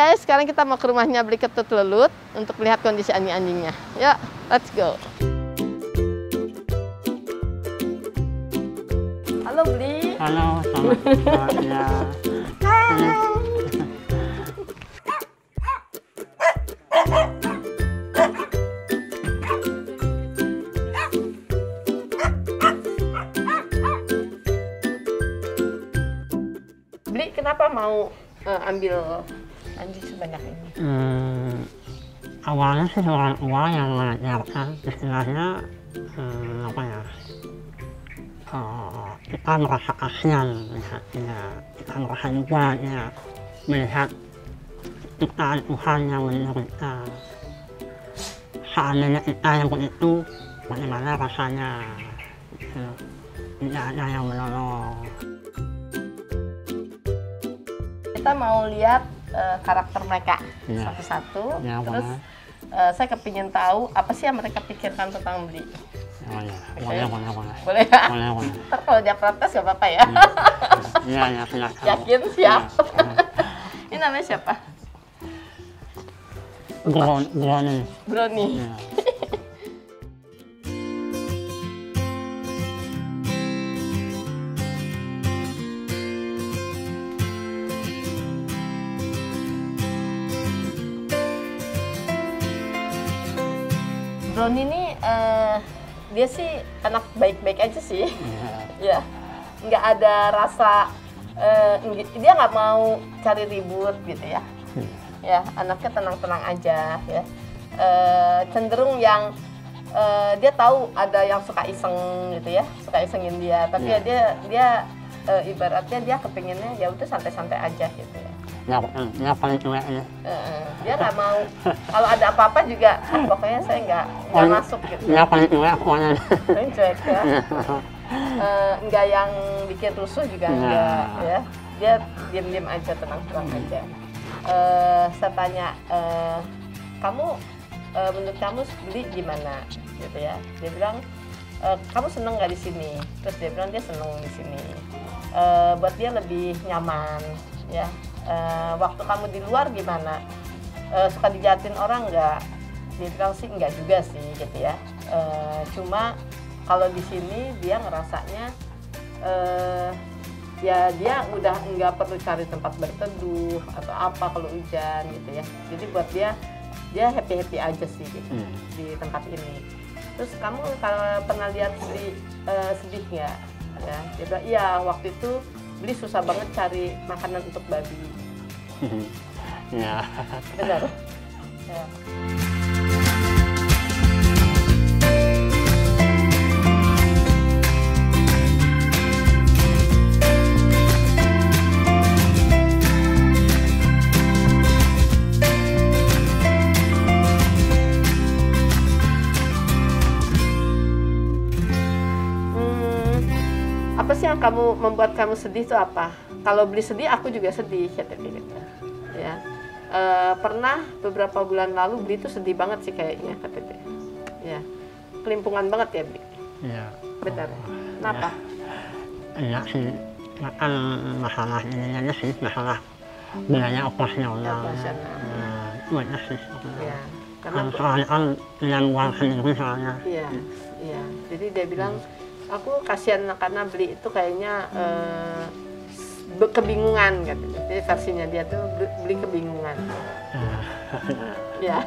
guys, sekarang kita mau ke rumahnya Beli Ketut Lelut untuk lihat kondisi anjing-anjingnya. Yuk, let's go. Halo Beli. Halo, selamat ya. Beli, kenapa mau ambil anjing sebanyak ini? Awalnya sih orang tua yang mengajarkan istilahnya apa ya? Kita merasa kasihan melihatnya, kita merasa juga ya melihat ciptaan Tuhan yang menderita. Seandainya kita yang begitu, bagaimana rasanya? Tidak ada yang menolong. Kita mau lihat karakter mereka Ya. satu-satu, Ya, terus boleh. saya kepingin tahu apa sih yang mereka pikirkan tentang Beli. Oh, ya. Oke. Boleh. Boleh ya? Boleh. Ntar kalau dia protes gak apa-apa ya? Iya, silakan. Yakin? Siap? Ya. Ini namanya siapa? Brownie. Brownie. Ya. Brownie ini dia sih anak baik-baik aja sih. Ya, nggak ada rasa dia nggak mau cari ribut gitu ya. Ya, anaknya tenang-tenang aja ya. Cenderung yang dia tahu ada yang suka iseng gitu ya, suka isengin dia. Tapi ya dia ibaratnya dia kepinginnya ya udah santai-santai aja gitu ya. Ya paling tua ya. Dia nggak mau kalau ada apa-apa juga pokoknya saya nggak masuk gitu. Ya paling tua pokoknya. Paling cuek ya. Nggak yang bikin rusuh juga enggak ya. Dia diam-diam aja, tenang-tenang aja. Saya tanya, kamu menurut kamu Beli gimana gitu ya? Dia bilang, kamu seneng nggak di sini? Terus dia bilang dia seneng di sini. Buat dia lebih nyaman ya. Waktu kamu di luar gimana? Suka dijahatin orang nggak? Dia bilang sih enggak juga sih gitu ya. Cuma kalau di sini dia ngerasanya ya dia udah nggak perlu cari tempat berteduh atau apa kalau hujan gitu ya. Jadi buat dia happy aja sih gitu di tempat ini. Terus kamu kalau pernah lihat Beli sedih nggak? Ya, dia bilang iya, waktu itu Beli susah banget cari makanan untuk babi. Ya. Benar. Ya. Apa sih yang membuat kamu sedih itu apa? Kalau Beli sedih, aku juga sedih, kata dia gitu. Ya. Pernah beberapa bulan lalu Beli itu sedih banget sih kayaknya, kata dia. Ya. Kelimpungan banget ya, Beli. Iya. Benar. Kenapa? Iya sih. Kan masalah ini aja sih, masalah biaya operasional. Itu aja sih. Ya. Kan soalnya kan yang uang sendiri soalnya. Iya. Jadi dia bilang, aku kasihan karena Beli itu kayaknya kebingungan katanya. Jadi versinya dia tuh Beli kebingungan. Ya.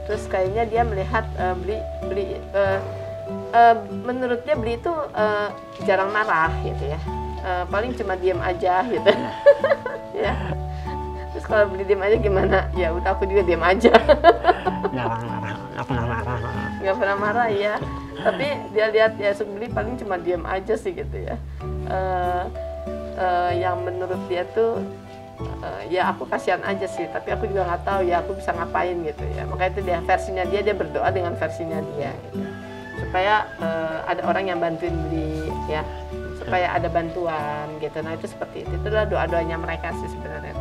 Terus kayaknya dia melihat Beli menurut dia Beli itu jarang marah gitu ya. Paling cuma diam aja gitu. Ya. Terus kalau Beli diam aja gimana? Ya udah aku juga diam aja. Jarang marah, nggak pernah marah. Nggak pernah marah ya. Tapi dia lihat ya Beli paling cuma diam aja sih gitu ya. Yang menurut dia tuh ya aku kasihan aja sih, tapi aku juga nggak tahu ya aku bisa ngapain gitu ya. Makanya itu dia versinya dia berdoa dengan versinya dia gitu. Supaya ada orang yang bantuin Beli ya, supaya ada bantuan gitu. Nah itu seperti itu, itulah doa-doanya mereka sih sebenarnya.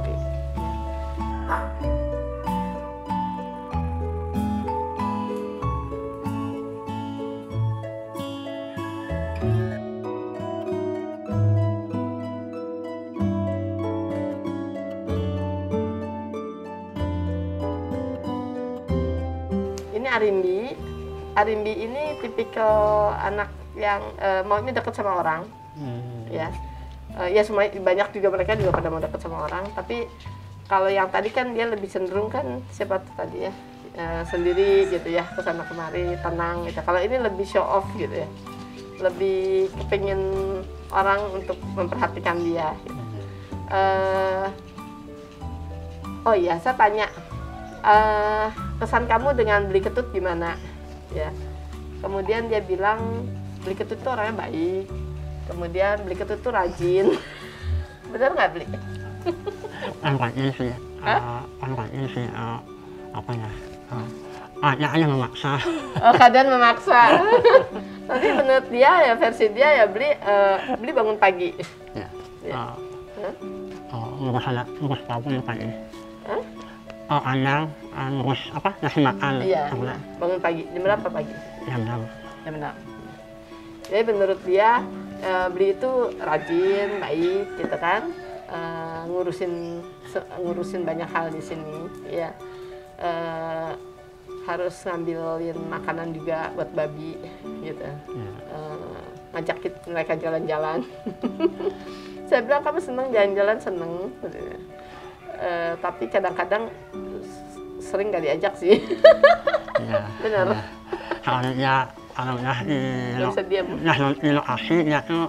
Arimbi. Arimbi ini tipikal anak yang maunya dekat sama orang, ya. Ya semua banyak juga mereka juga pada mau dekat sama orang. Tapi kalau yang tadi kan dia lebih cenderung kan siapa tuh tadi ya, sendiri gitu ya, kesana kemari tenang gitu. Kalau ini lebih show off gitu ya, lebih kepingin orang untuk memperhatikan dia. Gitu. Oh iya, saya tanya, kesan kamu dengan Beli Ketut gimana? Ya, kemudian dia bilang Beli Ketut tuh orangnya baik. Kemudian Beli Ketut tuh rajin. Bener nggak Beli? Angkatnya sih, apa ya? Ada yang memaksa. Oh, kadang memaksa. Tapi menurut dia ya, versi dia ya Beli bangun pagi. Ya. Ya. Ngurus apapun pagi. Kadang ngurus apa? Ngasih makan. Iya. Bangun pagi. Jam berapa pagi? Jam 6. Jam 6. Jadi menurut dia Beli itu rajin, baik, gitu kan? Ngurusin banyak hal di sini. Ya. Harus ngambilin makanan juga buat babi, gitu. Ngajak mereka jalan-jalan. Saya bilang kamu seneng jalan-jalan, seneng. Tapi kadang-kadang sering gak diajak sih. Ya, benar. Ya. Kalau udah di lokasi dia tuh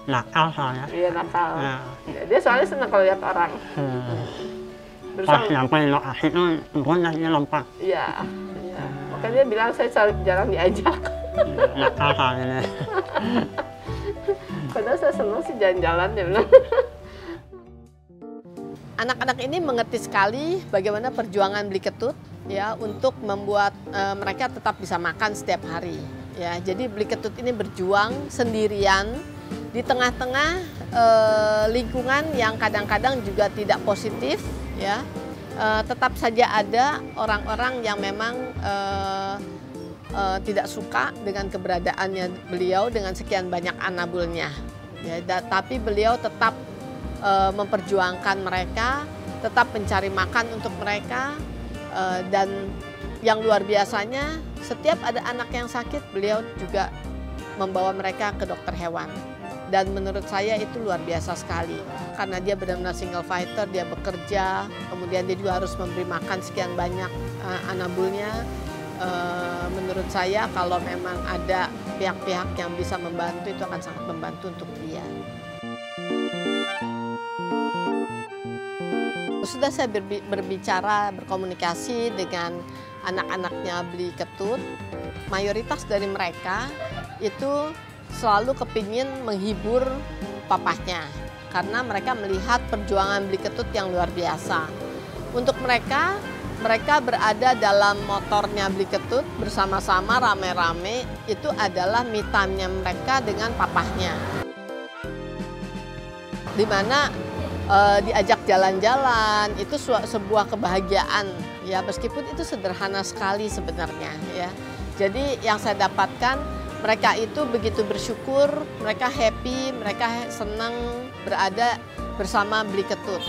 nakal soalnya. Iya nakal. Ya. Dia soalnya seneng kalau lihat orang. Pas sampai lokasi tuh turun dan dia lompat. Iya. Makanya dia bilang saya jarang diajak. Nakal soalnya. Padahal saya senang sih jalan-jalan dia bilang. Anak-anak ini mengerti sekali bagaimana perjuangan Beli Ketut ya untuk membuat mereka tetap bisa makan setiap hari. Ya, jadi Beli Ketut ini berjuang sendirian di tengah-tengah lingkungan yang kadang-kadang juga tidak positif ya. Tetap saja ada orang-orang yang memang tidak suka dengan keberadaannya beliau dengan sekian banyak anabulnya. Ya, tapi beliau tetap memperjuangkan mereka, tetap mencari makan untuk mereka, dan yang luar biasanya setiap ada anak yang sakit beliau juga membawa mereka ke dokter hewan. Dan menurut saya itu luar biasa sekali karena dia benar-benar single fighter, dia bekerja, kemudian dia juga harus memberi makan sekian banyak anabulnya. Menurut saya kalau memang ada pihak-pihak yang bisa membantu itu akan sangat membantu untuk dia. Sudah saya berbicara, berkomunikasi dengan anak-anaknya Beli Ketut, mayoritas dari mereka itu selalu kepingin menghibur papahnya karena mereka melihat perjuangan Beli Ketut yang luar biasa. Untuk mereka berada dalam motornya Beli Ketut bersama-sama rame-rame itu adalah me time-nya mereka dengan papahnya. Di mana diajak jalan-jalan itu sebuah kebahagiaan ya, meskipun itu sederhana sekali sebenarnya ya. Jadi yang saya dapatkan mereka itu begitu bersyukur, mereka happy, mereka senang berada bersama Beli Ketut.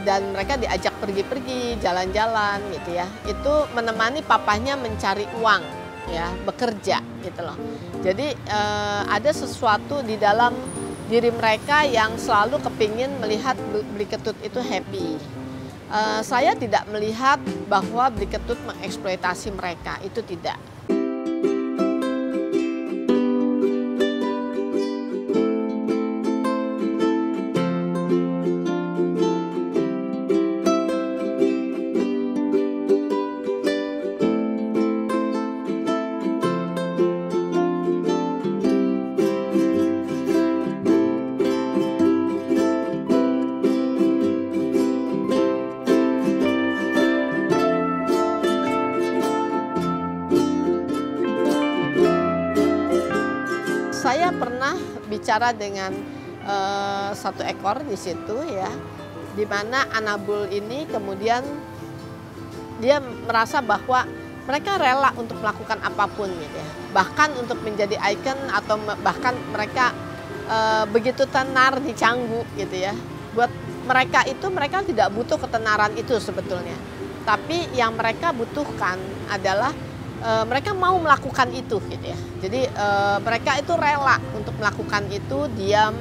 Dan mereka diajak pergi-pergi, jalan-jalan gitu ya. Itu menemani papahnya mencari uang ya, bekerja gitu loh. Jadi ada sesuatu di dalam diri mereka yang selalu kepingin melihat Beli Ketut itu happy. Saya tidak melihat bahwa Beli Ketut mengeksploitasi mereka, itu tidak. Saya pernah bicara dengan satu ekor di situ ya, di mana anabul ini kemudian dia merasa bahwa mereka rela untuk melakukan apapun gitu ya, bahkan untuk menjadi ikon atau bahkan mereka begitu tenar di Canggu gitu ya. Buat mereka itu mereka tidak butuh ketenaran itu sebetulnya, tapi yang mereka butuhkan adalah mereka mau melakukan itu gitu ya. Jadi mereka itu rela untuk melakukan itu, diam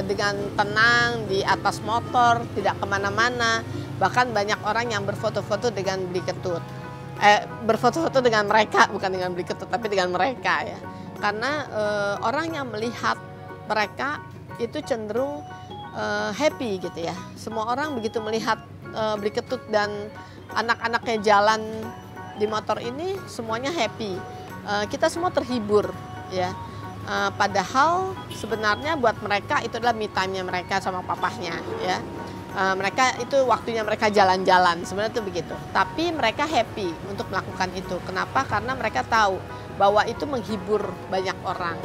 dengan tenang di atas motor, tidak kemana-mana. Bahkan banyak orang yang berfoto-foto dengan Beli Ketut. Berfoto-foto dengan mereka, bukan dengan Beli Ketut, tapi dengan mereka ya. Karena orang yang melihat mereka itu cenderung happy gitu ya. Semua orang begitu melihat Beli Ketut dan anak-anaknya jalan di motor ini, semuanya happy. Kita semua terhibur ya. Padahal sebenarnya buat mereka itu adalah me time-nya mereka sama papahnya ya. Mereka itu waktunya mereka jalan-jalan, sebenarnya itu begitu. Tapi mereka happy untuk melakukan itu. Kenapa? Karena mereka tahu bahwa itu menghibur banyak orang.